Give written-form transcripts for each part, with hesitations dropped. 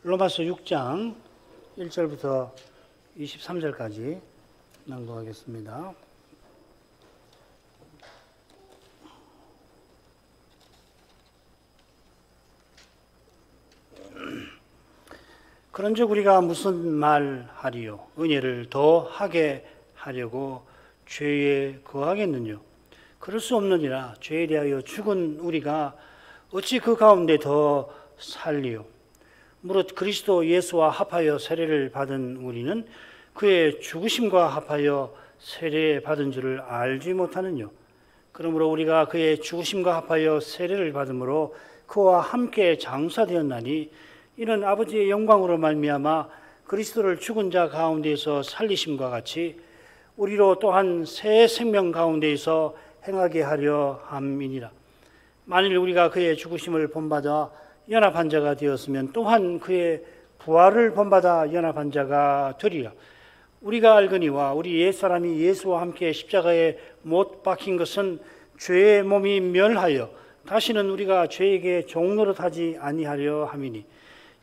로마서 6장 1절부터 23절까지 낭독하겠습니다. 그런즉 우리가 무슨 말하리요? 은혜를 더 하게 하려고 죄에 거하겠느냐? 그럴 수 없느니라. 죄에 대하여 죽은 우리가 어찌 그 가운데 더 살리요? 무릇 그리스도 예수와 합하여 세례를 받은 우리는 그의 죽으심과 합하여 세례 받은 줄을 알지 못하느냐? 그러므로 우리가 그의 죽으심과 합하여 세례를 받음으로 그와 함께 장사되었나니 이는 아버지의 영광으로 말미암아 그리스도를 죽은 자 가운데에서 살리심과 같이 우리로 또한 새 생명 가운데에서 행하게 하려 함이니라. 만일 우리가 그의 죽으심을 본받아 연합한 자가 되었으면 또한 그의 부활을 본받아 연합한 자가 되리라. 우리가 알거니와 우리 옛사람이 예수와 함께 십자가에 못 박힌 것은 죄의 몸이 멸하여 다시는 우리가 죄에게 종노릇하지 아니하려 함이니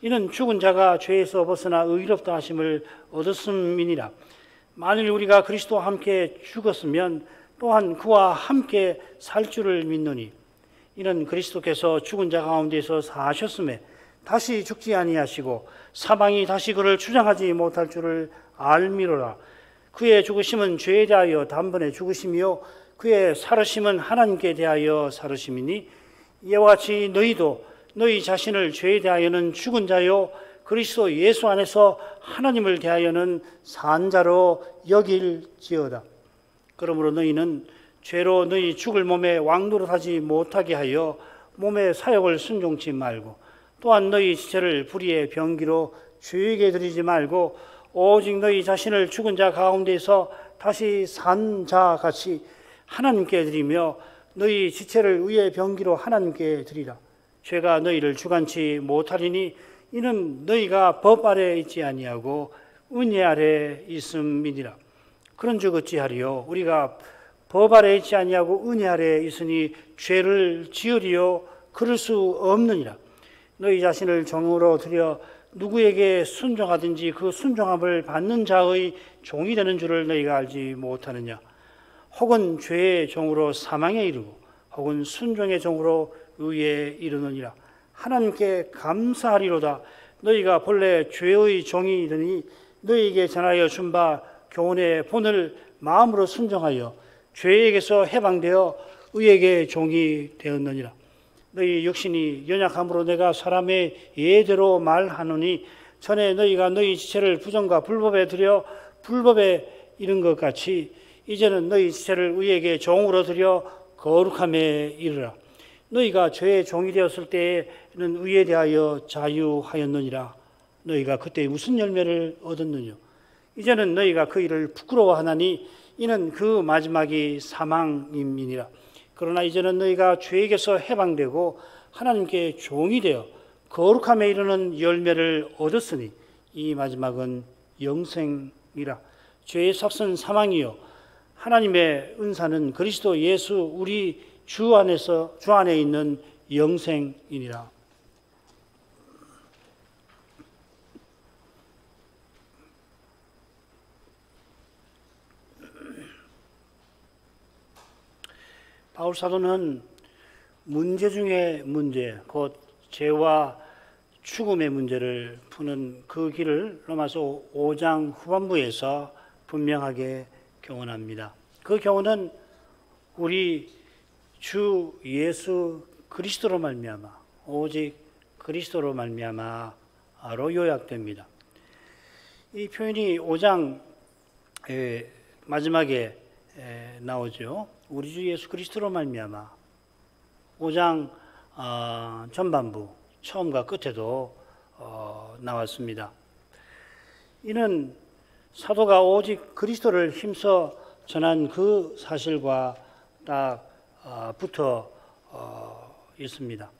이는 죽은 자가 죄에서 벗어나 의롭다 하심을 얻었음이니라. 만일 우리가 그리스도와 함께 죽었으면 또한 그와 함께 살 줄을 믿노니 이는 그리스도께서 죽은 자 가운데서 사셨음에 다시 죽지 아니하시고 사망이 다시 그를 주장하지 못할 줄을 알미로라. 그의 죽으심은 죄에 대하여 단번에 죽으심이요 그의 살으심은 하나님께 대하여 살으심이니 이와 같이 너희도 너희 자신을 죄에 대하여는 죽은 자요 그리스도 예수 안에서 하나님을 대하여는 산 자로 여길지어다. 그러므로 너희는 죄로 너희 죽을 몸에 왕노릇하지 못하게 하여 몸의 사욕을 순종치 말고 또한 너희 지체를 불의의 병기로 주에게 드리지 말고 오직 너희 자신을 죽은 자 가운데서 다시 산 자 같이 하나님께 드리며 너희 지체를 의의 병기로 하나님께 드리라. 죄가 너희를 주관치 못하리니 이는 너희가 법 아래 있지 아니하고 은혜 아래 있음이니라. 그런즉 어찌하리요? 우리가 법 아래 있지 아니하고 은혜 아래 있으니 죄를 지으리요? 그럴 수 없느니라. 너희 자신을 종으로 들여 누구에게 순종하든지 그 순종함을 받는 자의 종이 되는 줄을 너희가 알지 못하느냐? 혹은 죄의 종으로 사망에 이르고 혹은 순종의 종으로 의에 이르느니라. 하나님께 감사하리로다. 너희가 본래 죄의 종이더니 너희에게 전하여 준 바 교훈의 본을 마음으로 순종하여 죄에게서 해방되어 의에게 종이 되었느니라. 너희 육신이 연약함으로 내가 사람의 예대로 말하노니 전에 너희가 너희 지체를 부정과 불법에 들여 불법에 이른 것 같이 이제는 너희 지체를 의에게 종으로 들여 거룩함에 이르라. 너희가 죄의 종이 되었을 때에는 의에 대하여 자유하였느니라. 너희가 그때 무슨 열매를 얻었느냐? 이제는 너희가 그 일을 부끄러워하나니 이는 그 마지막이 사망임이니라. 그러나 이제는 너희가 죄에게서 해방되고 하나님께 종이 되어 거룩함에 이르는 열매를 얻었으니 이 마지막은 영생이라. 죄의 삭은 사망이요 하나님의 은사는 그리스도 예수 우리 주 안에 있는 영생이니라. 바울 사도는 문제 중에 문제, 곧 죄와 죽음의 문제를 푸는 그 길을 로마서 5장 후반부에서 분명하게 교훈합니다. 그 교훈은 우리 주 예수 그리스도로 말미암아 오직 그리스도로 말미암아로 요약됩니다. 이 표현이 5장 마지막에 나오죠. 우리 주 예수 그리스도로 말미암아. 5장 전반부 처음과 끝에도 나왔습니다. 이는 사도가 오직 그리스도를 힘써 전한 그 사실과 딱 붙어 있습니다.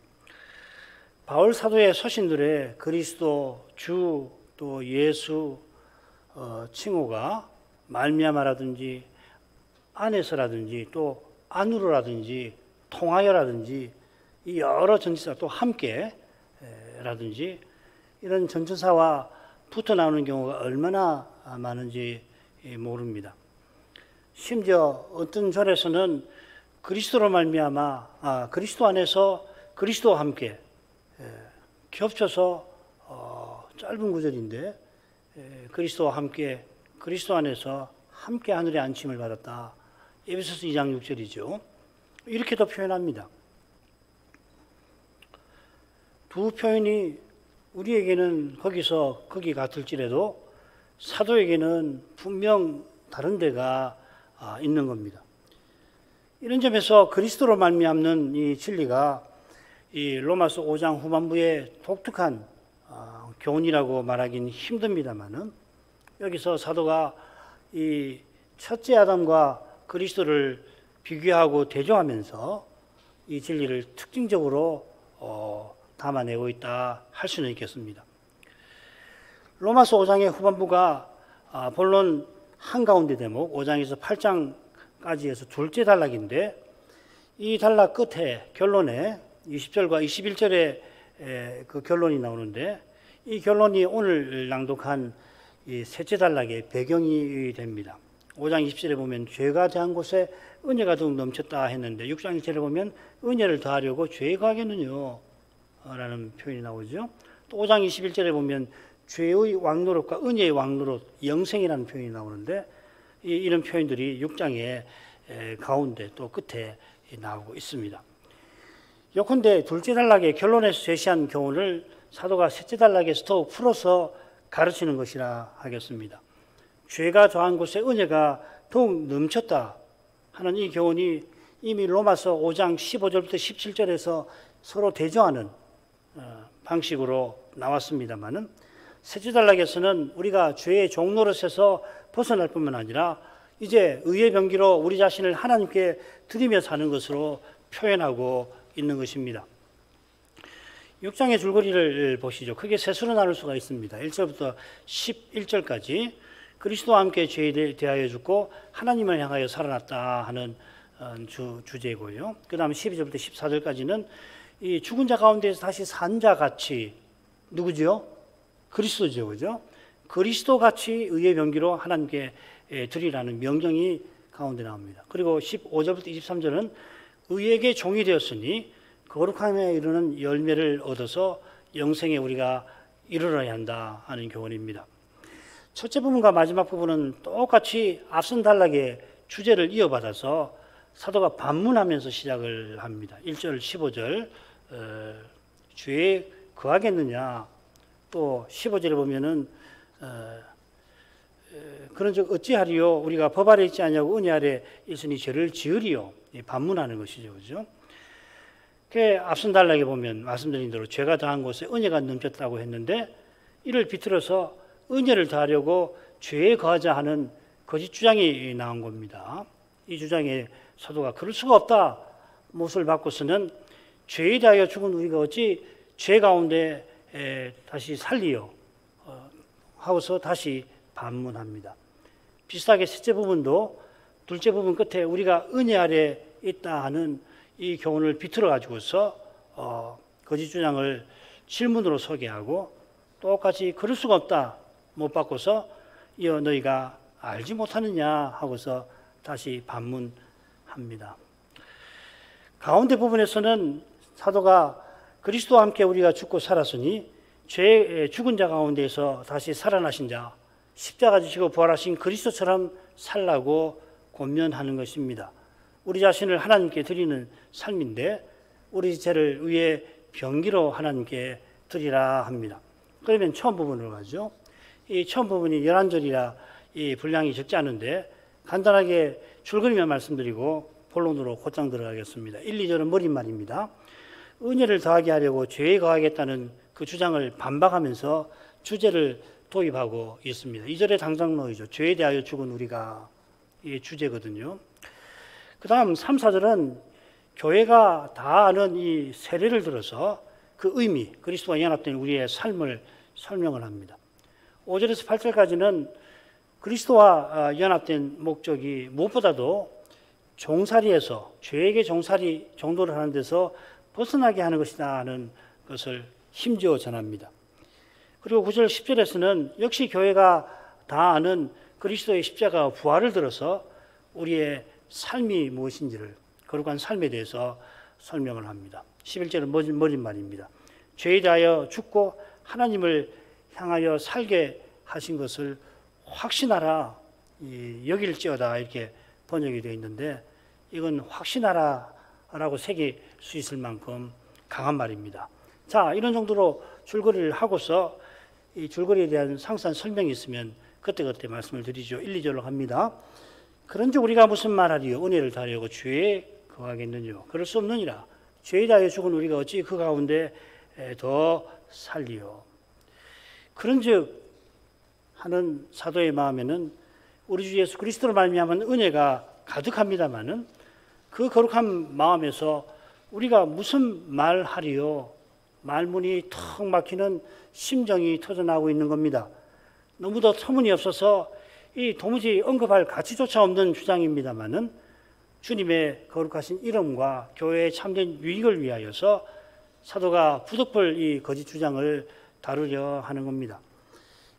바울 사도의 서신들의 그리스도, 주, 또 예수 칭호가 말미암아라든지 안에서라든지 또 안으로라든지 통하여라든지 이 여러 전치사 또 함께 라든지 이런 전천사와 붙어 나오는 경우가 얼마나 많은지 모릅니다. 심지어 어떤 절에서는 그리스도로 말미암아 그리스도 안에서 그리스도와 함께 겹쳐서 짧은 구절인데 그리스도와 함께 그리스도 안에서 함께 하늘에 안침을 받았다. 에베소서 2장 6절이죠. 이렇게도 표현합니다. 두 표현이 우리에게는 거기 같을지라도 사도에게는 분명 다른 데가 있는 겁니다. 이런 점에서 그리스도로 말미암는 이 진리가 이 로마서 5장 후반부의 독특한 교훈이라고 말하기는 힘듭니다만은 여기서 사도가 이 첫째 아담과 그리스도를 비교하고 대조하면서 이 진리를 특징적으로 담아내고 있다 할 수는 있겠습니다. 로마서 5장의 후반부가 본론 한가운데 대목 5장에서 8장까지 해서 둘째 단락인데 이 단락 끝에 결론에 20절과 21절에 그 결론이 나오는데 이 결론이 오늘 낭독한 이 셋째 단락의 배경이 됩니다. 5장 20절에 보면 죄가 대한 곳에 은혜가 더욱 넘쳤다 했는데 6장 1절에 보면 은혜를 더하려고 죄에 가겠느냐 라는 표현이 나오죠. 또 5장 21절에 보면 죄의 왕노릇과 은혜의 왕노릇, 영생이라는 표현이 나오는데 이런 표현들이 6장의 가운데 또 끝에 나오고 있습니다. 요컨대 둘째 단락의 결론에서 제시한 교훈을 사도가 셋째 단락에서 더욱 풀어서 가르치는 것이라 하겠습니다. 죄가 더한 곳에 은혜가 더욱 넘쳤다 하는 이 교훈이 이미 로마서 5장 15절부터 17절에서 서로 대조하는 방식으로 나왔습니다만은 셋째 단락에서는 우리가 죄의 종노릇에서 벗어날 뿐만 아니라 이제 의의 병기로 우리 자신을 하나님께 드리며 사는 것으로 표현하고 있는 것입니다. 6장의 줄거리를 보시죠. 크게 세 수로 나눌 수가 있습니다. 1절부터 11절까지 그리스도와 함께 죄에 대하여 죽고 하나님을 향하여 살아났다 하는 주제고요. 그 다음에 12절부터 14절까지는 이 죽은 자 가운데서 다시 산 자 같이 누구죠? 그리스도죠. 그죠? 그리스도 같이 의의 병기로 하나님께 드리라는 명령이 가운데 나옵니다. 그리고 15절부터 23절은 의에게 종이 되었으니 거룩함에 이르는 열매를 얻어서 영생에 우리가 이르러야 한다 하는 교훈입니다. 첫째 부분과 마지막 부분은 똑같이 앞선 단락의 주제를 이어받아서 사도가 반문하면서 시작을 합니다. 1절 15절 죄에 거하겠느냐, 또 15절에 보면은 그런즉 어찌하리요 우리가 법 아래 있지 아니하고 은혜 아래 있으니 죄를 지으리요, 반문하는 것이죠. 그죠? 그 앞선 단락에 보면 말씀드린 대로 죄가 더한 곳에 은혜가 넘쳤다고 했는데 이를 비틀어서 은혜를 더하려고 죄에 거하자 하는 거짓 주장이 나온 겁니다. 이 주장에 사도가 그럴 수가 없다 못을 바꿔서는 죄에 대하여 죽은 우리가 어찌 죄 가운데 다시 살리요 하고서 다시 반문합니다. 비슷하게 셋째 부분도 둘째 부분 끝에 우리가 은혜 아래 있다 하는 이 교훈을 비틀어 가지고서 거짓 주장을 질문으로 소개하고 똑같이 그럴 수가 없다 못 바꿔서 이어 너희가 알지 못하느냐 하고서 다시 반문합니다. 가운데 부분에서는 사도가 그리스도와 함께 우리가 죽고 살았으니 죄의 죽은 자 가운데서 다시 살아나신 자, 십자가 지시고 부활하신 그리스도처럼 살라고 권면하는 것입니다. 우리 자신을 하나님께 드리는 삶인데 우리 죄를 의의 병기로 하나님께 드리라 합니다. 그러면 처음 부분으로 가죠. 이 처음 부분이 11절이라 이 분량이 적지 않은데 간단하게 줄거리만 말씀드리고 본론으로 곧장 들어가겠습니다. 1, 2절은 머릿말입니다. 은혜를 더하게 하려고 죄에 거하겠다는 그 주장을 반박하면서 주제를 도입하고 있습니다. 2절의 당장로이죠. 죄에 대하여 죽은 우리가 이 주제거든요. 그 다음 3, 4절은 교회가 다 아는 이 세례를 들어서 그 의미, 그리스도와 연합된 우리의 삶을 설명을 합니다. 5절에서 8절까지는 그리스도와 연합된 목적이 무엇보다도 종살이에서 죄에게 종도를 하는 데서 벗어나게 하는 것이다 하는 것을 힘주어 전합니다. 그리고 9절 10절에서는 역시 교회가 다 아는 그리스도의 십자가 부활을 들어서 우리의 삶이 무엇인지를, 거룩한 삶에 대해서 설명을 합니다. 11절은 멋진 말입니다. 죄에 대하여 죽고 하나님을 향하여 살게 하신 것을 확신하라, 여길지어다, 이렇게 번역이 되어 있는데, 이건 확신하라라고 새길 수 있을 만큼 강한 말입니다. 자, 이런 정도로 줄거리를 하고서 이 줄거리에 대한 상세한 설명이 있으면 그때그때 말씀을 드리죠. 1, 2절로 갑니다. 그런즉 우리가 무슨 말하리요? 은혜를 다하려고 죄에 거하겠느냐? 그럴 수 없느니라. 죄에 대하여 죽은 우리가 어찌 그 가운데 더 살리요? 그런즉 하는 사도의 마음에는 우리 주 예수 그리스도로 말미암은 은혜가 가득합니다마는, 그 거룩한 마음에서 우리가 무슨 말하리요? 말문이 턱 막히는 심정이 터져나오고 있는 겁니다. 너무도 터무니없어서 이 도무지 언급할 가치조차 없는 주장입니다마는, 주님의 거룩하신 이름과 교회의 참된 유익을 위하여서 사도가 부득불 이 거짓 주장을 다루려 하는 겁니다.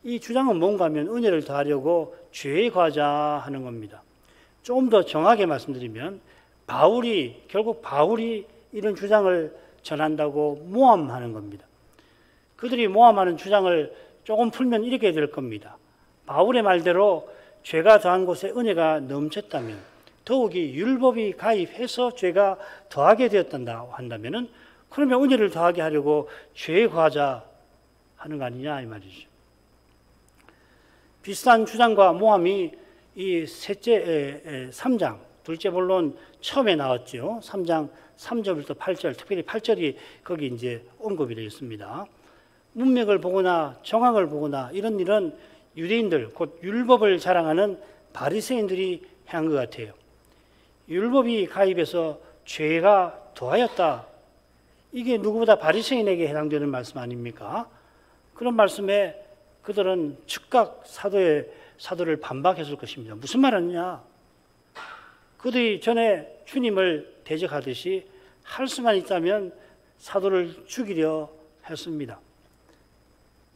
이 주장은 뭔가 하면 은혜를 더하려고 죄에 거하자 하는 겁니다. 조금 더 정확하게 말씀드리면 결국 바울이 이런 주장을 전한다고 모함하는 겁니다. 그들이 모함하는 주장을 조금 풀면 이렇게 될 겁니다. 바울의 말대로 죄가 더한 곳에 은혜가 넘쳤다면, 더욱이 율법이 가입해서 죄가 더하게 되었단다 한다면은, 그러면 은혜를 더하게 하려고 죄에 거하자 하는 거 아니냐 이 말이죠. 비슷한 주장과 모함이 이 셋째 3장 둘째 본론 처음에 나왔죠. 3장 3절부터 8절, 특별히 8절이 거기 이제 언급이 되어 있습니다. 문맥을 보거나 정황을 보거나 이런 일은 유대인들, 곧 율법을 자랑하는 바리새인들이 한 것 같아요. 율법이 가입해서 죄가 더하였다. 이게 누구보다 바리새인에게 해당되는 말씀 아닙니까? 그런 말씀에 그들은 즉각 사도를 반박했을 것입니다. 무슨 말이냐? 그들이 전에 주님을 대적하듯이 할 수만 있다면 사도를 죽이려 했습니다.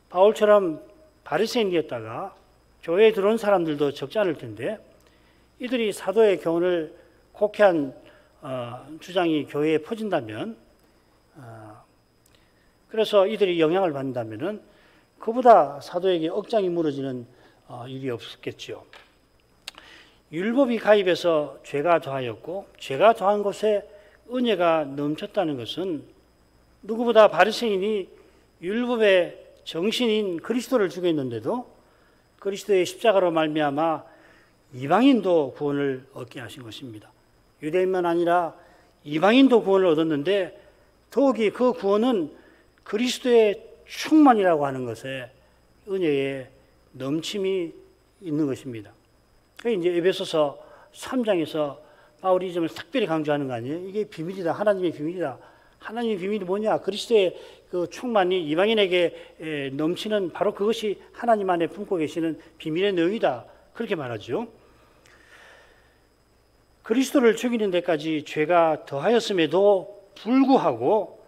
바울처럼 바리새인이었다가 교회에 들어온 사람들도 적지 않을 텐데, 이들이 사도의 교훈을 곡해한 주장이 교회에 퍼진다면, 그래서 이들이 영향을 받는다면 그보다 사도에게 억장이 무너지는 일이 없었겠죠. 율법이 가입해서 죄가 더하였고, 죄가 더한 곳에 은혜가 넘쳤다는 것은 누구보다 바리새인이 율법의 정신인 그리스도를 죽였는데도 그리스도의 십자가로 말미암아 이방인도 구원을 얻게 하신 것입니다. 유대인만 아니라 이방인도 구원을 얻었는데, 더욱이 그 구원은 그리스도의 충만이라고 하는 것에 은혜의 넘침이 있는 것입니다. 이제 에베소서 3장에서 바울이 이 점을 특별히 강조하는 거 아니에요? 이게 비밀이다. 하나님의 비밀이다. 하나님의 비밀이 뭐냐? 그리스도의 그 충만이 이방인에게 넘치는 바로 그것이 하나님 안에 품고 계시는 비밀의 내용이다. 그렇게 말하죠. 그리스도를 죽이는 데까지 죄가 더하였음에도 불구하고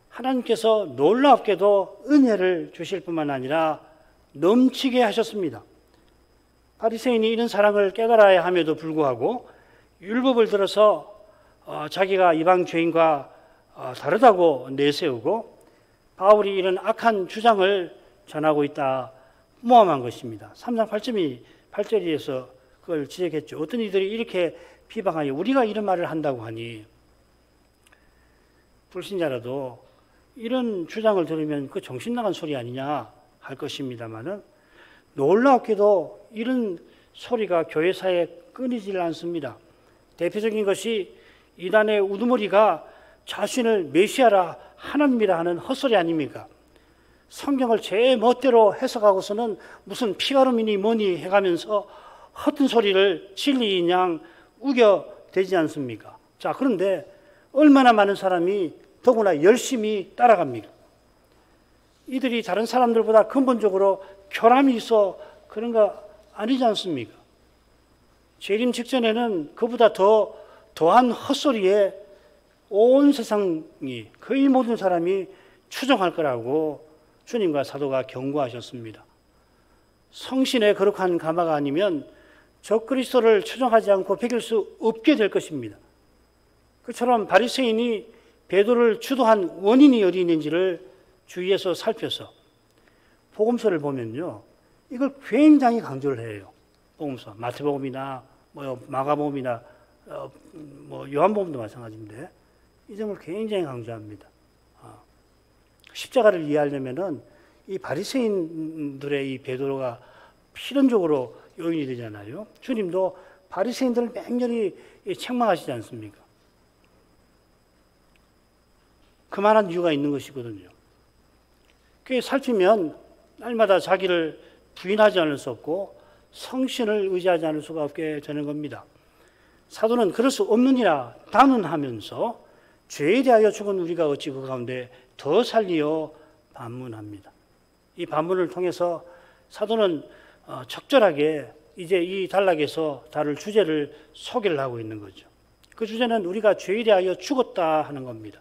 하나님께서 놀랍게도 은혜를 주실 뿐만 아니라 넘치게 하셨습니다. 바리새인이 이런 사랑을 깨달아야 함에도 불구하고 율법을 들어서 자기가 이방 죄인과 다르다고 내세우고 바울이 이런 악한 주장을 전하고 있다 모함한 것입니다. 3장 8절에서 그걸 지적했죠. 어떤 이들이 이렇게 비방하여 우리가 이런 말을 한다고 하니, 불신자라도 이런 주장을 들으면 그 정신 나간 소리 아니냐 할 것입니다만은, 놀랍게도 이런 소리가 교회사에 끊이질 않습니다. 대표적인 것이 이단의 우두머리가 자신을 메시아라 하나님이라 하는 헛소리 아닙니까? 성경을 제 멋대로 해석하고서는 무슨 피가름이니 뭐니 해가면서 헛된 소리를 진리인 양 우겨대지 않습니까? 자, 그런데 얼마나 많은 사람이 더구나 열심히 따라갑니까? 이들이 다른 사람들보다 근본적으로 교람이 있어 그런 거 아니지 않습니까? 재림 직전에는 그보다 더한 헛소리에 온 세상이, 거의 모든 사람이 추종할 거라고 주님과 사도가 경고하셨습니다. 성신의 거룩한 가마가 아니면 적그리스도를 추종하지 않고 배길 수 없게 될 것입니다. 그처럼 바리새인이 베드로를 주도한 원인이 어디 있는지를 주위에서 살펴서 복음서를 보면요, 이걸 굉장히 강조를 해요. 복음서, 마태복음이나 마가복음이나 요한복음도 마찬가지인데 이 점을 굉장히 강조합니다. 십자가를 이해하려면은 이 바리새인들의 이 베드로가 필연적으로 요인이 되잖아요. 주님도 바리새인들을 맹렬히 책망하시지 않습니까? 그만한 이유가 있는 것이거든요. 그게 살피면 날마다 자기를 부인하지 않을 수 없고 성신을 의지하지 않을 수가 없게 되는 겁니다. 사도는 그럴 수 없느니라 단언하면서 죄에 대하여 죽은 우리가 어찌 그 가운데 더 살리어 반문합니다. 이 반문을 통해서 사도는 적절하게 이제 이 단락에서 다룰 주제를 소개를 하고 있는 거죠. 그 주제는 우리가 죄에 대하여 죽었다 하는 겁니다.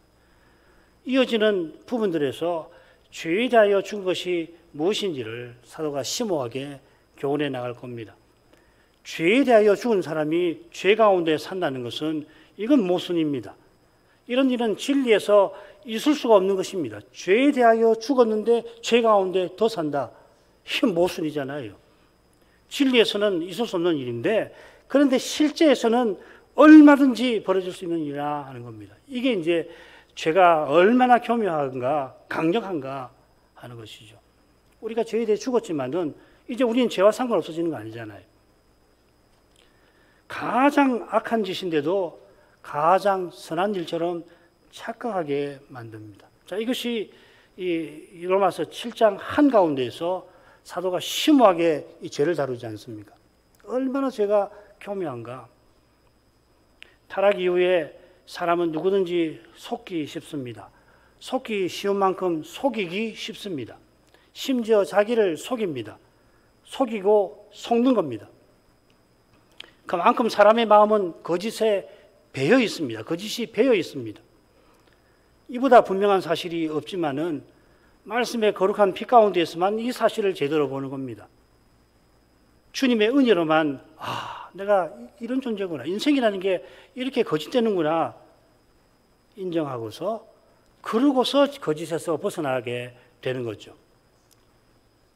이어지는 부분들에서 죄에 대하여 죽은 것이 무엇인지를 사도가 심오하게 교훈해 나갈 겁니다. 죄에 대하여 죽은 사람이 죄 가운데 산다는 것은 이건 모순입니다. 이런 일은 진리에서 있을 수가 없는 것입니다. 죄에 대하여 죽었는데 죄 가운데 더 산다. 이건 모순이잖아요. 진리에서는 있을 수 없는 일인데 그런데 실제에서는 얼마든지 벌어질 수 있는 일이라 하는 겁니다. 이게 이제 죄가 얼마나 교묘한가, 강력한가 하는 것이죠. 우리가 죄에 대해 죽었지만은 이제 우리는 죄와 상관없어지는 거 아니잖아요. 가장 악한 짓인데도 가장 선한 일처럼 착각하게 만듭니다. 자, 이것이 이 로마서 7장 한가운데에서 사도가 심오하게 이 죄를 다루지 않습니까? 얼마나 죄가 교묘한가. 타락 이후에 사람은 누구든지 속기 쉽습니다. 속기 쉬운 만큼 속이기 쉽습니다. 심지어 자기를 속입니다. 속이고 속는 겁니다. 그만큼 사람의 마음은 거짓에 배어 있습니다. 거짓이 배어 있습니다. 이보다 분명한 사실이 없지만은 말씀의 거룩한 피 가운데에서만 이 사실을 제대로 보는 겁니다. 주님의 은혜로만 내가 이런 존재구나. 인생이라는 게 이렇게 거짓되는구나 인정하고서 그러고서 거짓에서 벗어나게 되는 거죠.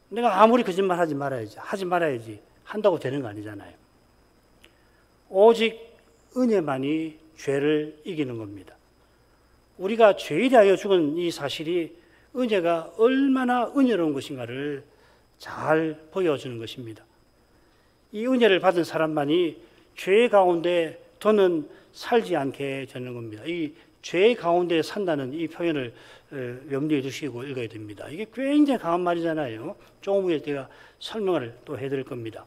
내가 아무리 거짓말 하지 말아야지 한다고 되는 거 아니잖아요. 오직 은혜만이 죄를 이기는 겁니다. 우리가 죄에 대하여 죽은 이 사실이 은혜가 얼마나 은혜로운 것인가를 잘 보여주는 것입니다. 이 은혜를 받은 사람만이 죄 가운데 더는 살지 않게 되는 겁니다. 이 죄 가운데 산다는 이 표현을 염두에 두시고 읽어야 됩니다. 이게 굉장히 강한 말이잖아요. 조금 후에 제가 설명을 또 해드릴 겁니다.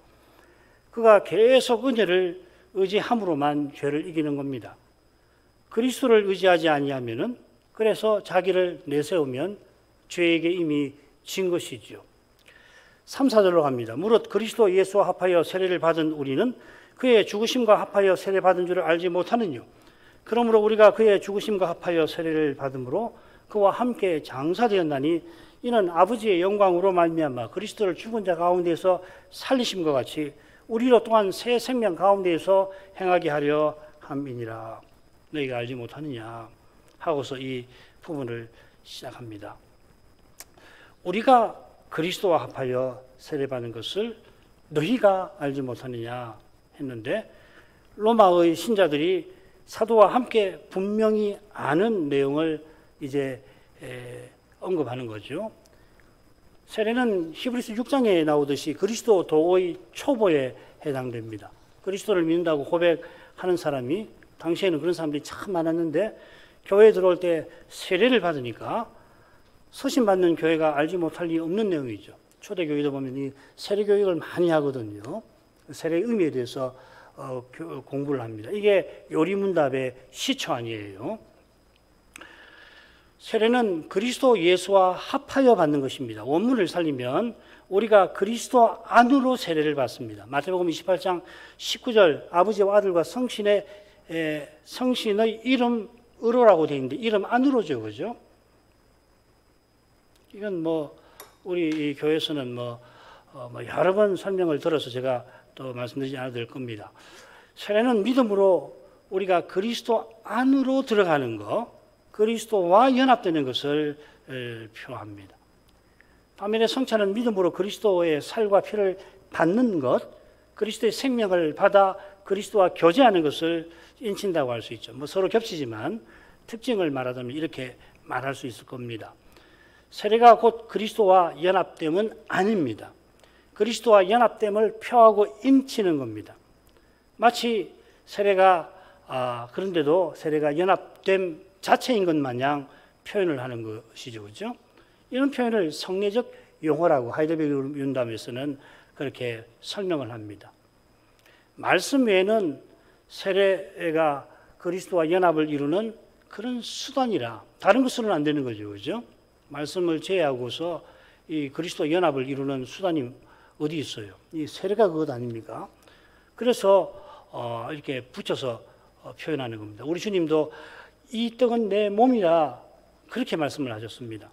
그가 계속 은혜를 의지함으로만 죄를 이기는 겁니다. 그리스도를 의지하지 아니하면은 그래서 자기를 내세우면 죄에게 이미 진 것이죠. 3, 4절로 갑니다. 무릇 그리스도 예수와 합하여 세례를 받은 우리는 그의 죽으심과 합하여 세례받은 줄을 알지 못하느뇨. 그러므로 우리가 그의 죽으심과 합하여 세례를 받음으로 그와 함께 장사되었나니 이는 아버지의 영광으로 말미암아 그리스도를 죽은 자 가운데서 살리심과 같이 우리로 또한 새 생명 가운데에서 행하게 하려 함이니라. 너희가 알지 못하느냐 하고서 이 부분을 시작합니다. 우리가 그리스도와 합하여 세례받는 것을 너희가 알지 못하느냐 했는데 로마의 신자들이 사도와 함께 분명히 아는 내용을 이제 언급하는 거죠. 세례는 히브리서 6장에 나오듯이 그리스도 도의 초보에 해당됩니다. 그리스도를 믿는다고 고백하는 사람이 당시에는 그런 사람들이 참 많았는데 교회에 들어올 때 세례를 받으니까 서신 받는 교회가 알지 못할 리 없는 내용이죠. 초대교회도 보면 이 세례 교육을 많이 하거든요. 세례의 의미에 대해서 공부를 합니다. 이게 요리문답의 시초 아니에요. 세례는 그리스도 예수와 합하여 받는 것입니다. 원문을 살리면 우리가 그리스도 안으로 세례를 받습니다. 마태복음 28장 19절 아버지와 아들과 성신의 이름으로라고 되어 있는데 이름 안으로죠. 그죠? 이건 뭐 우리 이 교회에서는 여러 번 설명을 들어서 제가 또 말씀드리지 않아도 될 겁니다. 세례는 믿음으로 우리가 그리스도 안으로 들어가는 것, 그리스도와 연합되는 것을 표합니다. 반면에 성찬은 믿음으로 그리스도의 살과 피를 받는 것, 그리스도의 생명을 받아 그리스도와 교제하는 것을 인친다고 할 수 있죠. 서로 겹치지만 특징을 말하자면 이렇게 말할 수 있을 겁니다. 세례가 곧 그리스도와 연합됨은 아닙니다. 그리스도와 연합됨을 표하고 인치는 겁니다. 마치 세례가 그런데도 세례가 연합됨 자체인 것 마냥 표현을 하는 것이죠. 그렇죠? 이런 표현을 성례적 용어라고 하이델베르그 윤담에서는 그렇게 설명을 합니다. 말씀 외에는 세례가 그리스도와 연합을 이루는 그런 수단이라 다른 것으로는 안 되는 거죠. 그렇죠? 말씀을 제외하고서 이 그리스도 연합을 이루는 수단이 어디 있어요? 이 세례가 그것 아닙니까? 그래서 이렇게 붙여서 표현하는 겁니다. 우리 주님도 이 떡은 내 몸이라 그렇게 말씀을 하셨습니다.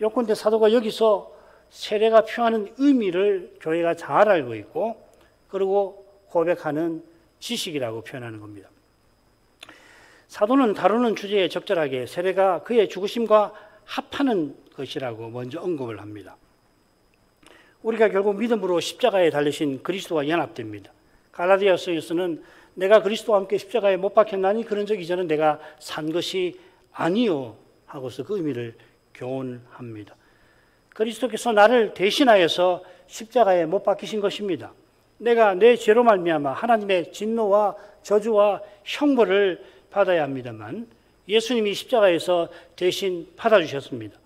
요컨대 사도가 여기서 세례가 표하는 의미를 교회가 잘 알고 있고 그리고 고백하는 지식이라고 표현하는 겁니다. 사도는 다루는 주제에 적절하게 세례가 그의 죽으심과 합하는 것이라고 먼저 언급을 합니다. 우리가 결국 믿음으로 십자가에 달리신 그리스도와 연합됩니다. 갈라디아서에서는 내가 그리스도와 함께 십자가에 못 박혔나니 그런 적 이전은 내가 산 것이 아니요 하고서 그 의미를 교훈합니다. 그리스도께서 나를 대신하여서 십자가에 못 박히신 것입니다. 내가 내 죄로 말미암아 하나님의 진노와 저주와 형벌을 받아야 합니다만 예수님이 십자가에서 대신 받아주셨습니다.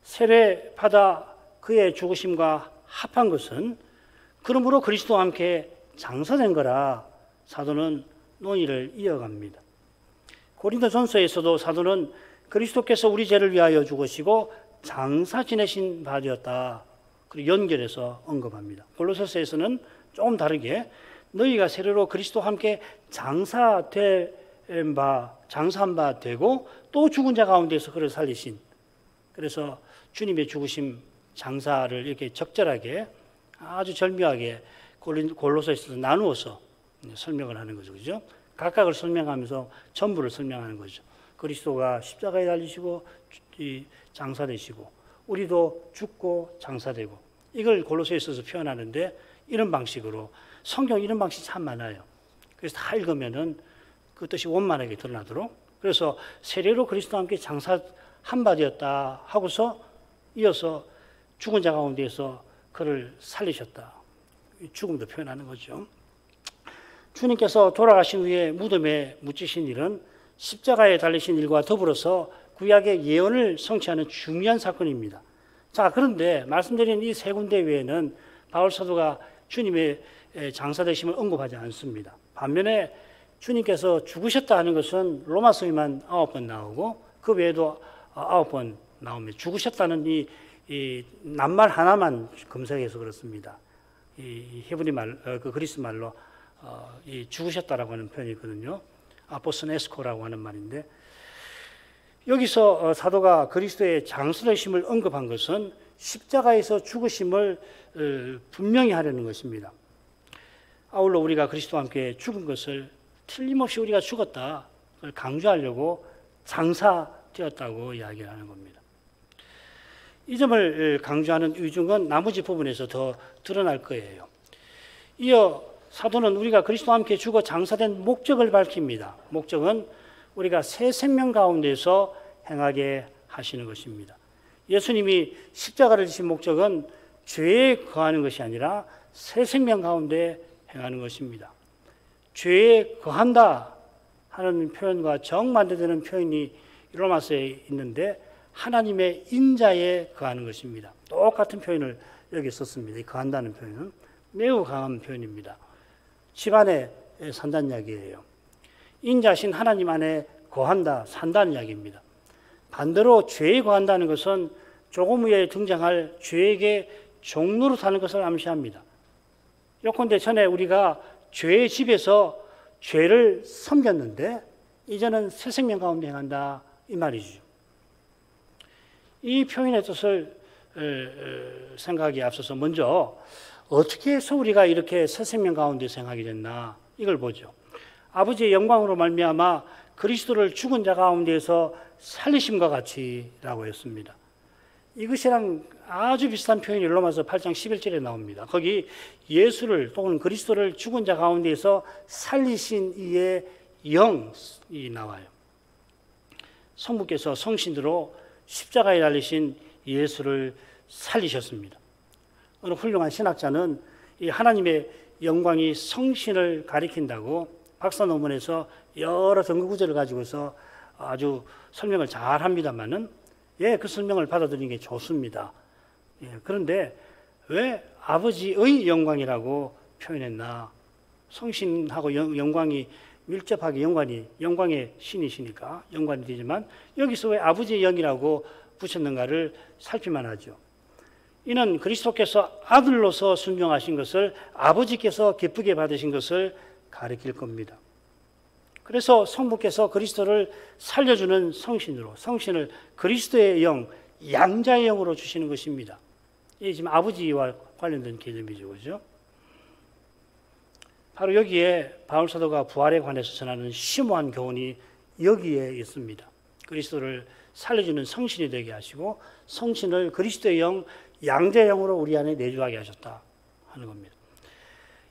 세례 받아 그의 죽으심과 합한 것은 그러므로 그리스도와 함께 장사된 거라 사도는 논의를 이어갑니다. 고린도전서에서도 사도는 그리스도께서 우리 죄를 위하여 죽으시고 장사 지내신 바 되었다. 그리고 연결해서 언급합니다. 골로새서에서는 조금 다르게 너희가 세례로 그리스도와 함께 장사한 바 되고 또 죽은 자 가운데서 그를 살리신, 그래서 주님의 죽으심 장사를 이렇게 적절하게 아주 절묘하게 골로새에서 나누어서 설명을 하는 거죠. 그죠? 각각을 설명하면서 전부를 설명하는 거죠. 그리스도가 십자가에 달리시고 장사되시고 우리도 죽고 장사되고 이걸 골로새에서 표현하는데 이런 방식으로 성경 이런 방식이 참 많아요. 그래서 다 읽으면은 그 뜻이 원만하게 드러나도록 그래서 세례로 그리스도와 함께 장사한 바 되었다 하고서 이어서 죽은 자 가운데에서 그를 살리셨다. 죽음도 표현하는 거죠. 주님께서 돌아가신 후에 무덤에 묻히신 일은 십자가에 달리신 일과 더불어서 구약의 예언을 성취하는 중요한 사건입니다. 자, 그런데 말씀드린 이 세 군데 외에는 바울 사도가 주님의 장사되심을 언급하지 않습니다. 반면에 주님께서 죽으셨다 하는 것은 로마서에만 9번 나오고 그 외에도 9번 나옵니다. 죽으셨다는 이 낱말 하나만 검색해서 그렇습니다. 이 히브리 말, 그 그리스 말로 이 죽으셨다라고 하는 표현이 있거든요. 아포스네스코라고 하는 말인데 여기서 사도가 그리스도의 장사되심을 언급한 것은 십자가에서 죽으심을 분명히 하려는 것입니다. 아울러 우리가 그리스도와 함께 죽은 것을 틀림없이 우리가 죽었다 그걸 강조하려고 장사되었다고 이야기를 하는 겁니다. 이 점을 강조하는 의중은 나머지 부분에서 더 드러날 거예요. 이어 사도는 우리가 그리스도와 함께 죽어 장사된 목적을 밝힙니다. 목적은 우리가 새 생명 가운데서 행하게 하시는 것입니다. 예수님이 십자가를 지신 목적은 죄에 거하는 것이 아니라 새 생명 가운데 행하는 것입니다. 죄에 거한다 하는 표현과 정반대되는 표현이 로마서에 있는데 하나님의 인자에 거하는 것입니다. 똑같은 표현을 여기 썼습니다. 이 거한다는 표현은 매우 강한 표현입니다. 집 안에 산다는 이야기예요. 인자신 하나님 안에 거한다, 산다는 이야기입니다. 반대로 죄에 거한다는 것은 조금 후에 등장할 죄에게 종로로 사는 것을 암시합니다. 요컨대 전에 우리가 죄의 집에서 죄를 섬겼는데 이제는 새 생명 가운데 행한다 이 말이죠. 이 표현의 뜻을 생각하기에 앞서서 먼저 어떻게 해서 우리가 이렇게 새 생명 가운데 생하게 됐나 이걸 보죠. 아버지의 영광으로 말미암아 그리스도를 죽은 자 가운데에서 살리심과 같이라고 했습니다. 이것이랑 아주 비슷한 표현이 로마서 8장 11절에 나옵니다. 거기 예수를 또는 그리스도를 죽은 자 가운데에서 살리신 이의 영이 나와요. 성부께서 성신으로 십자가에 달리신 예수를 살리셨습니다. 어느 훌륭한 신학자는 이 하나님의 영광이 성신을 가리킨다고 박사 논문에서 여러 근거 구절을 가지고서 아주 설명을 잘 합니다만은 그 설명을 받아들이는 게 좋습니다. 그런데 왜 아버지의 영광이라고 표현했나? 성신하고 영광이 밀접하게 영광의 신이시니까 연관이 되지만 여기서 왜 아버지의 영이라고 붙였는가를 살피만 하죠. 이는 그리스도께서 아들로서 순종하신 것을 아버지께서 기쁘게 받으신 것을 가리킬 겁니다. 그래서 성부께서 그리스도를 살려주는 성신으로 성신을 그리스도의 영, 양자의 영으로 주시는 것입니다. 이게 지금 아버지와 관련된 개념이죠. 그죠? 바로 여기에 바울 사도가 부활에 관해서 전하는 심오한 교훈이 여기에 있습니다. 그리스도를 살려주는 성신이 되게 하시고 성신을 그리스도의 영, 양자의 영으로 우리 안에 내주하게 하셨다 하는 겁니다.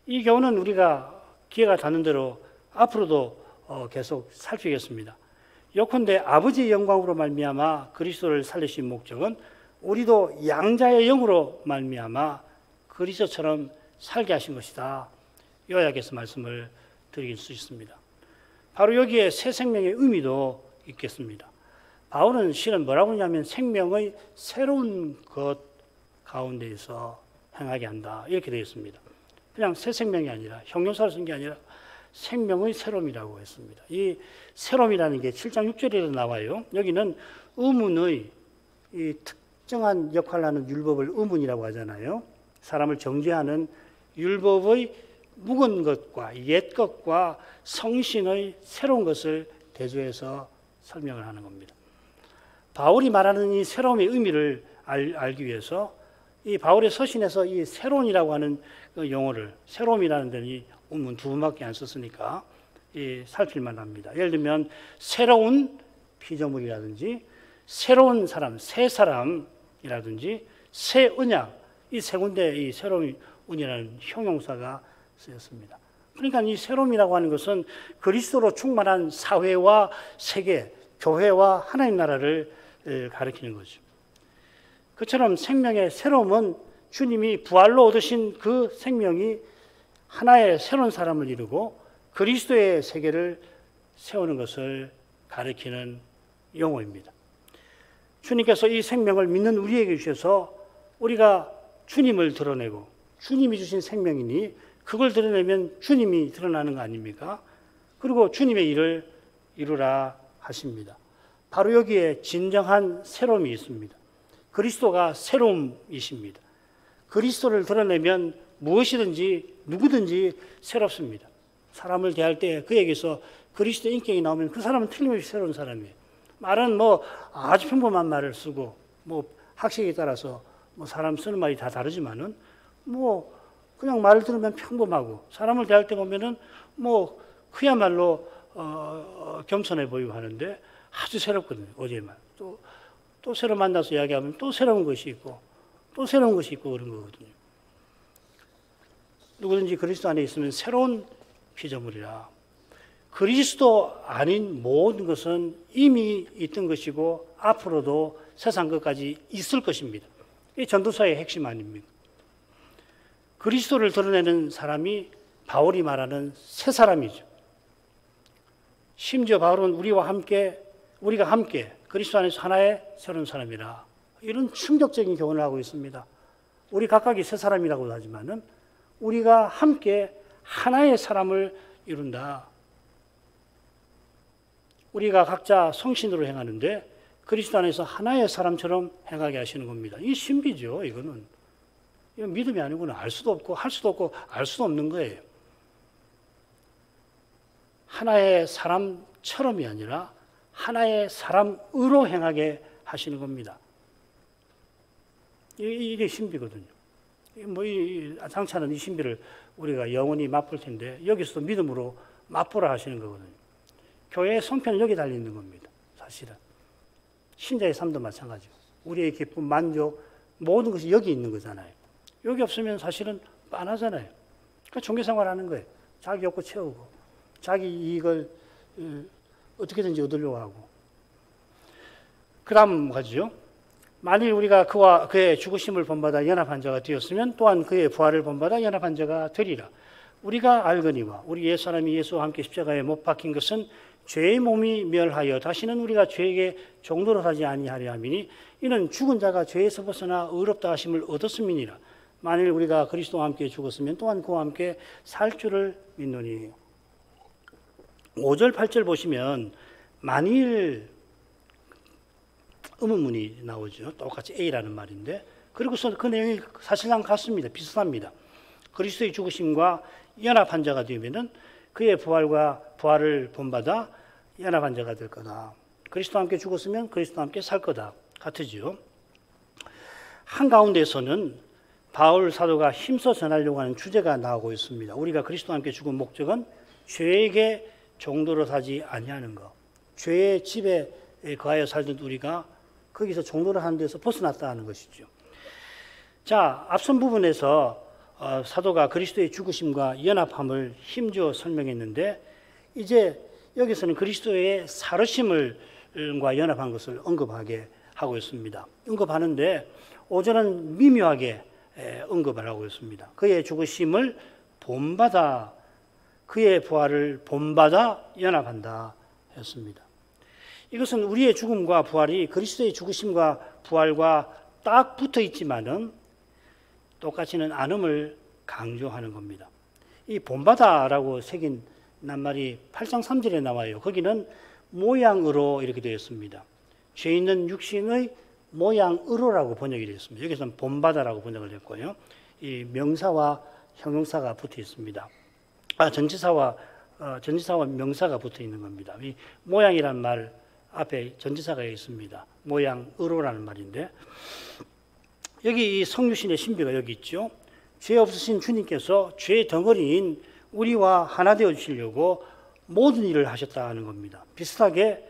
이 교훈은 우리가 기회가 닿는 대로 앞으로도 계속 살피겠습니다. 요컨대 아버지의 영광으로 말미암아 그리스도를 살리신 목적은 우리도 양자의 영으로 말미암아 그리스도처럼 살게 하신 것이다. 요약해서 말씀을 드릴 수 있습니다. 바로 여기에 새 생명의 의미도 있겠습니다. 바울은 실은 뭐라고 하냐면 생명의 새로운 것 가운데에서 행하게 한다 이렇게 되어 있습니다. 그냥 새 생명이 아니라 형용사를 쓴 게 아니라 생명의 새롬이라고 했습니다. 이 새롬이라는 게 7장 6절에도 나와요. 여기는 의문의 이 특정한 역할을 하는 율법을 의문이라고 하잖아요. 사람을 정죄하는 율법의 묵은 것과 옛 것과 성신의 새로운 것을 대조해서 설명을 하는 겁니다. 바울이 말하는 이 새로움의 의미를 알기 위해서 이 바울의 서신에서 이 새로운이라고 하는 그 용어를 새로움이라는 데는 이 의문 두 번밖에 안 썼으니까 살필만 합니다. 예를 들면 새로운 피조물이라든지 새로운 사람, 새 사람이라든지 새 언약 이 세 군데 이 새로운 운이라는 형용사가 쓰였습니다. 그러니까 이 새로움이라고 하는 것은 그리스도로 충만한 사회와 세계, 교회와 하나님 나라를 가리키는 거죠. 그처럼 생명의 새로움은 주님이 부활로 얻으신 그 생명이 하나의 새로운 사람을 이루고 그리스도의 세계를 세우는 것을 가리키는 용어입니다. 주님께서 이 생명을 믿는 우리에게 주셔서 우리가 주님을 드러내고 주님이 주신 생명이니 그걸 드러내면 주님이 드러나는 거 아닙니까? 그리고 주님의 일을 이루라 하십니다. 바로 여기에 진정한 새로움이 있습니다. 그리스도가 새로움이십니다. 그리스도를 드러내면 무엇이든지 누구든지 새롭습니다. 사람을 대할 때 그에게서 그리스도 인격이 나오면 그 사람은 틀림없이 새로운 사람이에요. 말은 아주 평범한 말을 쓰고 학식에 따라서 사람 쓰는 말이 다 다르지만은 그냥 말을 들으면 평범하고 사람을 대할 때 보면은 그야말로 겸손해 보이고 하는데 아주 새롭거든요. 어제의 말. 또 새로 만나서 이야기하면 또 새로운 것이 있고 또 새로운 것이 있고 그런 거거든요. 누구든지 그리스도 안에 있으면 새로운 피조물이라. 그리스도 아닌 모든 것은 이미 있던 것이고 앞으로도 세상 끝까지 있을 것입니다. 이 전도서의 핵심 아닙니까? 그리스도를 드러내는 사람이 바울이 말하는 새 사람이죠. 심지어 바울은 우리가 함께 그리스도 안에서 하나의 새로운 사람이라 이런 충격적인 교훈을 하고 있습니다. 우리 각각이 새 사람이라고 하지만은 우리가 함께 하나의 사람을 이룬다. 우리가 각자 성신으로 행하는데 그리스도 안에서 하나의 사람처럼 행하게 하시는 겁니다. 이 신비죠. 이건 믿음이 아니고는 알 수도 없고 할 수도 없고 알 수도 없는 거예요. 하나의 사람처럼이 아니라 하나의 사람으로 행하게 하시는 겁니다. 이게 신비거든요. 장차는 이 신비를 우리가 영원히 맛볼 텐데 여기서도 믿음으로 맛보라 하시는 거거든요. 교회의 성편은 여기 달려 있는 겁니다. 사실은 신자의 삶도 마찬가지고 우리의 기쁨, 만족 모든 것이 여기 있는 거잖아요. 여기 없으면 사실은 빤하잖아요. 그러니까 종교생활하는 거예요. 자기 욕구 채우고 자기 이익을 어떻게든지 얻으려고 하고. 그 다음 가지요. 만일 우리가 그와 그의 죽으심을 본받아 연합한 자가 되었으면 또한 그의 부활을 본받아 연합한 자가 되리라. 우리가 알거니와 우리 옛사람이 예수와 함께 십자가에 못 박힌 것은 죄의 몸이 멸하여 다시는 우리가 죄에게 종로로 사지 아니하려 함이니 이는 죽은 자가 죄에서 벗어나 의롭다 하심을 얻었음이니라. 만일 우리가 그리스도와 함께 죽었으면 또한 그와 함께 살 줄을 믿노니. 5절 8절 보시면 만일 의문문이 나오죠. 똑같이 A라는 말인데 그리고서 그 내용이 사실상 같습니다. 비슷합니다. 그리스도의 죽으심과 연합한 자가 되면은 그의 부활을 본받아 연합한 자가 될 거다. 그리스도와 함께 죽었으면 그리스도와 함께 살 거다. 같으죠. 한가운데서는 바울 사도가 힘써 전하려고 하는 주제가 나오고 있습니다. 우리가 그리스도와 함께 죽은 목적은 죄에게 종로로 사지 아니하는 것. 죄의 집에 거하여 살던 우리가 거기서 종로를 하는 데서 벗어났다는 것이죠. 자, 앞선 부분에서 사도가 그리스도의 죽으심과 연합함을 힘주어 설명했는데 이제 여기서는 그리스도의 살으심과 연합한 것을 언급하게 하고 있습니다. 언급하는데 5절은 미묘하게 언급을 하고 있습니다. 그의 죽으심을 본받아 그의 부활을 본받아 연합한다 했습니다. 이것은 우리의 죽음과 부활이 그리스도의 죽으심과 부활과 딱 붙어 있지만은 똑같이는 않음을 강조하는 겁니다. 이 본받아라고 새긴 낱말이 8장 3절에 나와요. 거기는 모양으로 이렇게 되어 있습니다. 죄 있는 육신의 모양으로라고 번역이 되어 있습니다. 여기서는 본받아라고 번역을 했고요. 이 명사와 형용사가 붙어 있습니다. 전치사와 명사가 붙어 있는 겁니다. 이 모양이란 말 앞에 전치사가 있습니다. 모양으로라는 말인데 여기 이 성육신의 신비가 여기 있죠. 죄 없으신 주님께서 죄 덩어리인 우리와 하나 되어 주시려고 모든 일을 하셨다는 겁니다. 비슷하게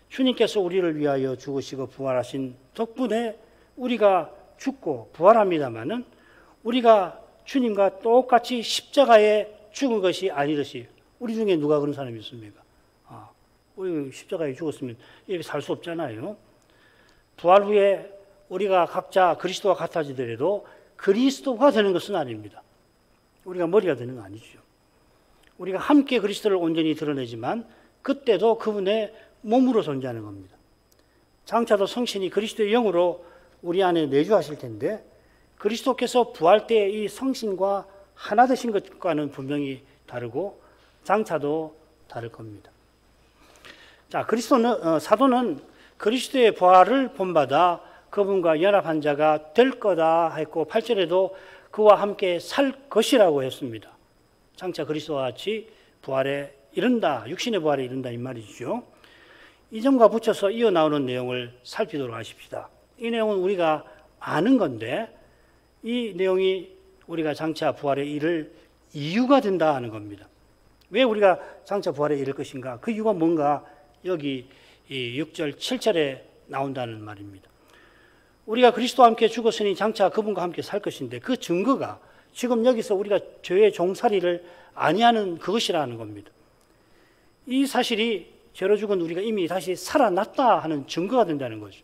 주님께서 우리를 위하여 죽으시고 부활하신 덕분에 우리가 죽고 부활합니다마는 우리가 주님과 똑같이 십자가에 죽은 것이 아니듯이 우리 중에 누가 그런 사람이 있습니까? 우리 십자가에 죽었으면 이렇게 살 수 없잖아요. 부활 후에 우리가 각자 그리스도와 같아지더라도 그리스도가 되는 것은 아닙니다. 우리가 머리가 되는 건 아니죠. 우리가 함께 그리스도를 온전히 드러내지만 그때도 그분의 몸으로 존재하는 겁니다. 장차도 성신이 그리스도의 영으로 우리 안에 내주하실 텐데 그리스도께서 부활 때 이 성신과 하나 되신 것과는 분명히 다르고 장차도 다를 겁니다. 자, 사도는 그리스도의 부활을 본받아 그분과 연합한 자가 될 거다 했고 8절에도 그와 함께 살 것이라고 했습니다. 장차 그리스도와 같이 부활에 이른다, 육신의 부활에 이른다 이 말이죠. 이 점과 붙여서 이어나오는 내용을 살피도록 하십시다. 이 내용은 우리가 아는 건데 이 내용이 우리가 장차 부활에 이를 이유가 된다 하는 겁니다. 왜 우리가 장차 부활에 이를 것인가? 그 이유가 뭔가 여기 6절, 7절에 나온다는 말입니다. 우리가 그리스도와 함께 죽었으니 장차 그분과 함께 살 것인데 그 증거가 지금 여기서 우리가 죄의 종살이를 아니하는 그것이라는 겁니다. 이 사실이 죄로 죽은 우리가 이미 다시 살아났다 하는 증거가 된다는 거죠.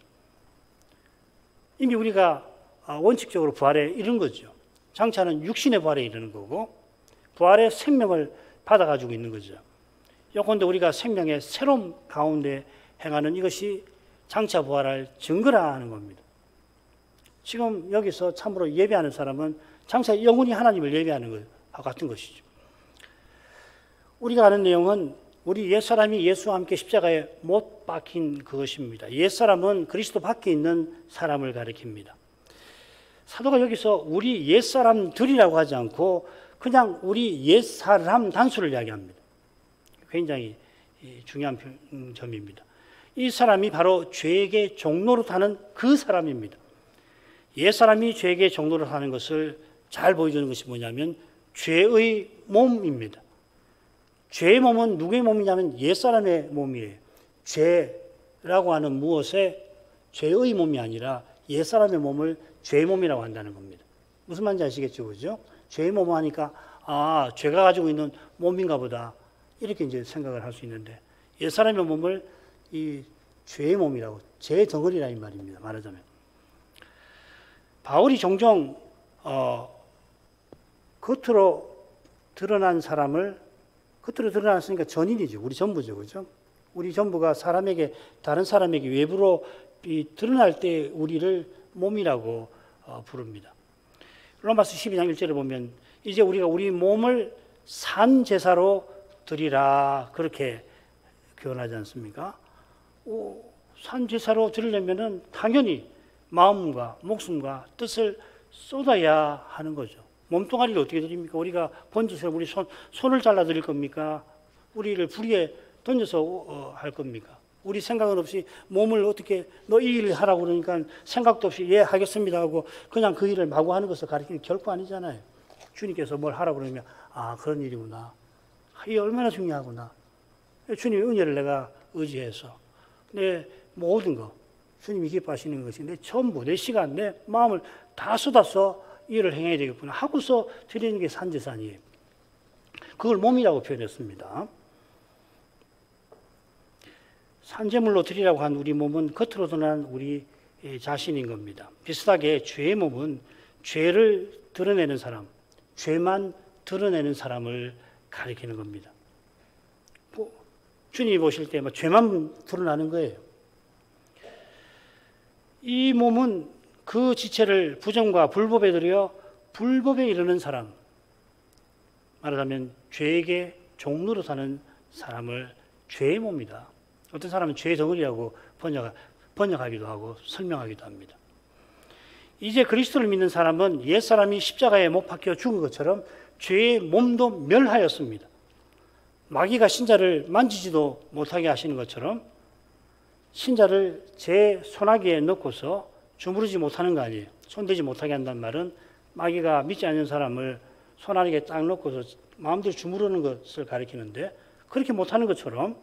이미 우리가 원칙적으로 부활에 이른 거죠. 장차는 육신의 부활에 이르는 거고 부활의 생명을 받아가지고 있는 거죠. 요컨대 우리가 생명의 새로움 가운데 행하는 이것이 장차 부활할 증거라 하는 겁니다. 지금 여기서 참으로 예배하는 사람은 장차 영원히 하나님을 예배하는 것과 같은 것이죠. 우리가 아는 내용은 우리 옛사람이 예수와 함께 십자가에 못 박힌 그것입니다. 옛사람은 그리스도 밖에 있는 사람을 가리킵니다. 사도가 여기서 우리 옛사람들이라고 하지 않고 그냥 우리 옛사람 단수를 이야기합니다. 굉장히 중요한 점입니다. 이 사람이 바로 죄에게 종로로 타는 그 사람입니다. 옛사람이 죄에게 종노릇 하는 것을 잘 보여주는 것이 뭐냐면 죄의 몸입니다. 죄의 몸은 누구의 몸이냐면 옛사람의 몸이에요. 죄라고 하는 무엇에 죄의 몸이 아니라 옛사람의 몸을 죄의 몸이라고 한다는 겁니다. 무슨 말인지 아시겠죠? 그죠? 죄의 몸 하니까 죄가 가지고 있는 몸인가 보다. 이렇게 이제 생각을 할 수 있는데 옛사람의 몸을 이 죄의 몸이라고, 죄의 덩어리라는 말입니다. 말하자면. 바울이 종종 겉으로 드러난 사람을, 겉으로 드러났으니까 전인이죠. 우리 전부죠. 그죠? 우리 전부가 다른 사람에게 외부로 드러날 때 우리를 몸이라고 부릅니다. 로마서 12장 1절에 보면 이제 우리가 우리 몸을 산 제사로 드리라 그렇게 교훈하지 않습니까? 산 제사로 드리려면은 당연히 마음과 목숨과 뜻을 쏟아야 하는 거죠. 몸뚱아리를 어떻게 드립니까? 우리가 번제처럼 우리 손을 잘라 드릴 겁니까? 우리를 불의에 던져서 할 겁니까? 우리 생각은 없이 몸을 어떻게 너 이 일을 하라고 그러니까 생각도 없이 예 하겠습니다 하고 그냥 그 일을 마구 하는 것을 가리키는 결코 아니잖아요. 주님께서 뭘 하라고 그러면 그런 일이구나. 이게 얼마나 중요하구나. 주님의 은혜를 내가 의지해서 내 모든 거 주님이 기뻐하시는 것이 내 전부 내 시간 내 마음을 다 쏟아서 일을 행해야 되겠구나 하고서 드리는 게 산제사니에요. 그걸 몸이라고 표현했습니다. 산제물로 드리라고 한 우리 몸은 겉으로 드러난 우리 자신인 겁니다. 비슷하게 죄의 몸은 죄를 드러내는 사람, 죄만 드러내는 사람을 가리키는 겁니다. 주님이 보실 때 죄만 드러나는 거예요. 이 몸은 그 지체를 부정과 불법에 들여 불법에 이르는 사람, 말하자면 죄에게 종노릇하는 사람을 죄의 몸이다. 어떤 사람은 죄의 덩어리라고 번역하기도 하고 설명하기도 합니다. 이제 그리스도를 믿는 사람은 옛사람이 십자가에 못 박혀 죽은 것처럼 죄의 몸도 멸하였습니다. 마귀가 신자를 만지지도 못하게 하시는 것처럼 신자를 제 손아귀에 넣고서 주무르지 못하는 거 아니에요. 손대지 못하게 한다는 말은 마귀가 믿지 않는 사람을 손아귀에 딱 넣고서 마음대로 주무르는 것을 가리키는데 그렇게 못하는 것처럼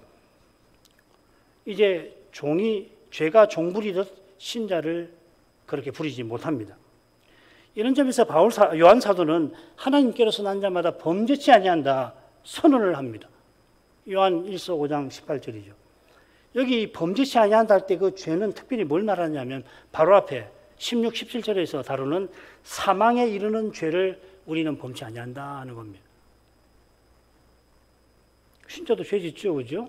이제 죄가 종부리듯 신자를 그렇게 부리지 못합니다. 이런 점에서 요한 사도는 하나님께로서 난 자마다 범죄치 아니한다 선언을 합니다. 요한 1서 5장 18절이죠. 여기 범죄치 아니한다 할 때 그 죄는 특별히 뭘 말하냐면 바로 앞에 16, 17절에서 다루는 사망에 이르는 죄를 우리는 범치 아니한다 하는 겁니다. 신자도 죄 짓죠, 그죠?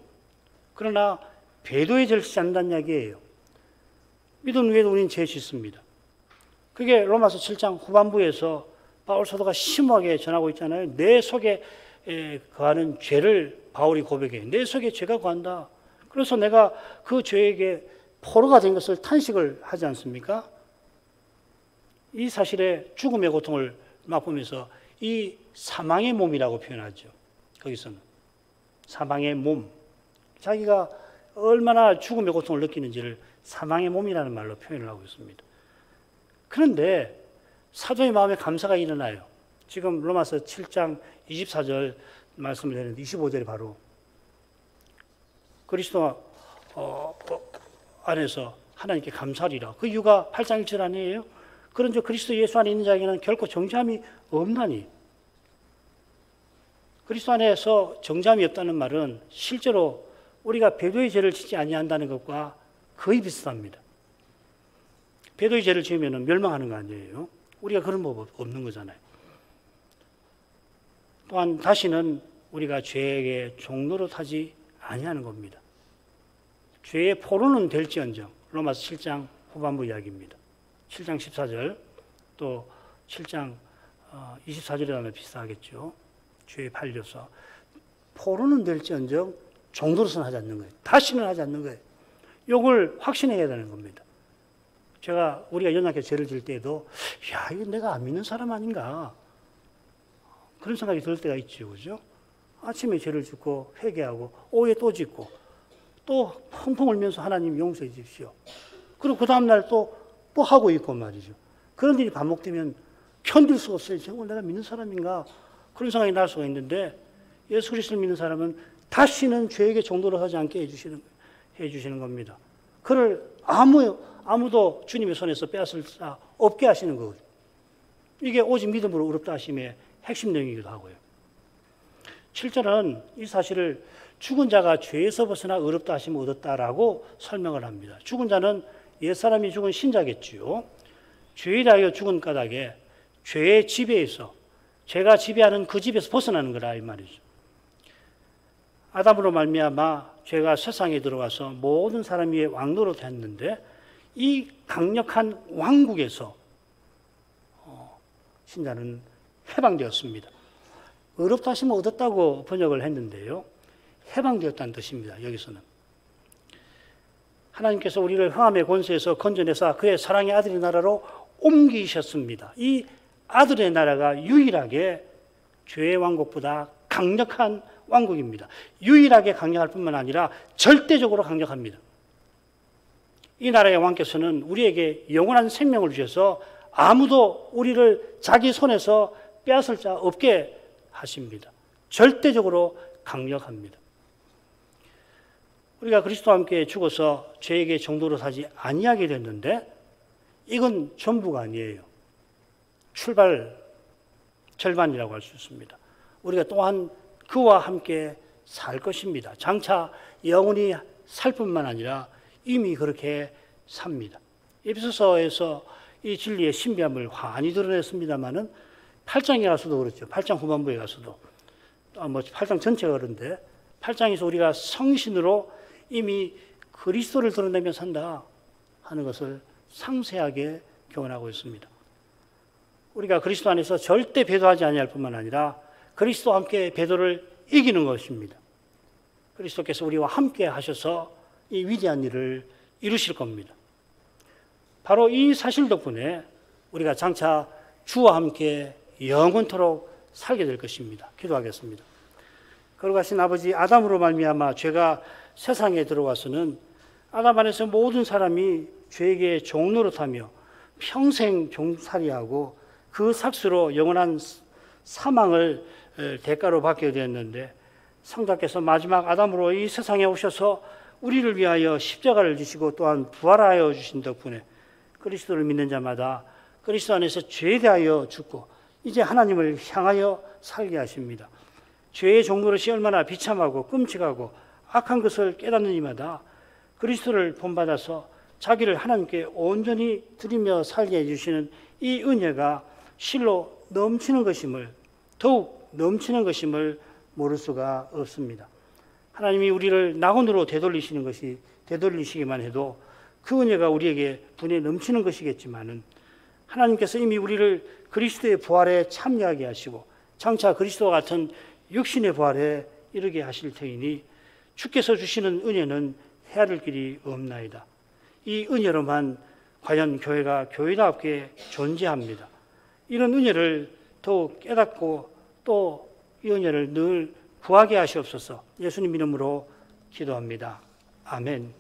그러나 배도의 죄를 짓지 않는다는 이야기예요. 믿음 외에도 우리는 죄 짓습니다. 그게 로마서 7장 후반부에서 바울 사도가 심하게 전하고 있잖아요. 내 속에 거하는 죄를 바울이 고백해요. 내 속에 죄가 거한다. 그래서 내가 그 죄에게 포로가 된 것을 탄식을 하지 않습니까? 이 사실에 죽음의 고통을 맛보면서 이 사망의 몸이라고 표현하죠. 거기서는 사망의 몸. 자기가 얼마나 죽음의 고통을 느끼는지를 사망의 몸이라는 말로 표현을 하고 있습니다. 그런데 사도의 마음에 감사가 일어나요. 지금 로마서 7장 24절 말씀을 드렸는데 25절에 바로 그리스도 안에서 하나님께 감사하리라. 그 이유가 8장 1절 아니에요? 그런즉 그리스도 예수 안에 있는 자에게는 결코 정죄함이 없나니. 그리스도 안에서 정죄함이 없다는 말은 실제로 우리가 배도의 죄를 짓지 아니한다는 것과 거의 비슷합니다. 배도의 죄를 지으면 멸망하는 거 아니에요? 우리가 그런 법 없는 거잖아요. 또한 다시는 우리가 죄에게 종노릇하지 아니하는 겁니다. 죄의 포로는 될지언정 로마서 7장 후반부 이야기입니다. 7장 14절 또 7장 24절에 가면 비슷하겠죠. 죄에 팔려서 포로는 될지언정 종노릇은 하지 않는 거예요. 다시는 하지 않는 거예요. 이걸 확신해야 되는 겁니다. 우리가 연약해 죄를 질 때에도 이거 내가 안 믿는 사람 아닌가 그런 생각이 들 때가 있죠. 그죠? 아침에 죄를 짓고 회개하고 오후에 또 짓고 또 펑펑 울면서 하나님 용서해 주십시오. 그리고 그 다음날 또 하고 있고 말이죠. 그런 일이 반복되면 견딜 수가 없어요. 정말 내가 믿는 사람인가? 그런 생각이 날 수가 있는데 예수 그리스도를 믿는 사람은 다시는 죄에게 종노릇 하지 않게 해주시는 겁니다. 그를 아무도 주님의 손에서 빼앗을 자 없게 하시는 거거든요. 이게 오직 믿음으로 의롭다 하심의 핵심 내용이기도 하고요. 7절은 이 사실을 죽은 자가 죄에서 벗어나 의롭다 하심을 얻었다라고 설명을 합니다. 죽은 자는 옛사람이 죽은 신자겠지요. 죄에 대하여 죽은 까닭에 죄의 지배에서 죄가 지배하는 그 집에서 벗어나는 거라 이 말이죠. 아담으로 말미암아 죄가 세상에 들어와서 모든 사람 위에 왕노릇 했는데 이 강력한 왕국에서 신자는 해방되었습니다. 의롭다 하심을 얻었다고 번역을 했는데요. 해방되었다는 뜻입니다. 여기서는. 하나님께서 우리를 흑암의 권세에서 건져내사 그의 사랑의 아들의 나라로 옮기셨습니다. 이 아들의 나라가 유일하게 죄의 왕국보다 강력한 왕국입니다. 유일하게 강력할 뿐만 아니라 절대적으로 강력합니다. 이 나라의 왕께서는 우리에게 영원한 생명을 주셔서 아무도 우리를 자기 손에서 빼앗을 자 없게 하십니다. 절대적으로 강력합니다. 우리가 그리스도와 함께 죽어서 죄에게 종노릇 하지 아니하게 됐는데 이건 전부가 아니에요. 출발 절반이라고 할 수 있습니다. 우리가 또한 그와 함께 살 것입니다. 장차 영원히 살 뿐만 아니라 이미 그렇게 삽니다. 에베소서에서 이 진리의 신비함을 환히 드러냈습니다마는 8장에 가서도 그렇죠. 8장 후반부에 가서도 8장 전체가 그런데 8장에서 우리가 성신으로 이미 그리스도를 드러내며 산다 하는 것을 상세하게 교훈하고 있습니다. 우리가 그리스도 안에서 절대 배도하지 아니할 뿐만 아니라 그리스도와 함께 배도를 이기는 것입니다. 그리스도께서 우리와 함께 하셔서 이 위대한 일을 이루실 겁니다. 바로 이 사실 덕분에 우리가 장차 주와 함께 영원토록 살게 될 것입니다. 기도하겠습니다. 거룩하신 아버지, 아담으로 말미암아 죄가 세상에 들어와서는 아담 안에서 모든 사람이 죄에게 종노릇하며 평생 종살이하고 그 삭수로 영원한 사망을 대가로 받게 되었는데 성자께서 마지막 아담으로 이 세상에 오셔서 우리를 위하여 십자가를 지시고 또한 부활하여 주신 덕분에 그리스도를 믿는 자마다 그리스도 안에서 죄에 대하여 죽고 이제 하나님을 향하여 살게 하십니다. 죄의 종노릇이 얼마나 비참하고 끔찍하고 악한 것을 깨닫는 이마다 그리스도를 본받아서 자기를 하나님께 온전히 드리며 살게 해주시는 이 은혜가 실로 넘치는 것임을, 더욱 넘치는 것임을 모를 수가 없습니다. 하나님이 우리를 낙원으로 되돌리시기만 해도 그 은혜가 우리에게 분에 넘치는 것이겠지만은 하나님께서 이미 우리를 그리스도의 부활에 참여하게 하시고 장차 그리스도와 같은 육신의 부활에 이르게 하실 터이니 주께서 주시는 은혜는 헤아릴 길이 없나이다. 이 은혜로만 과연 교회가 교회답게 존재합니다. 이런 은혜를 더욱 깨닫고 또 이 은혜를 늘 구하게 하시옵소서. 예수님 이름으로 기도합니다. 아멘.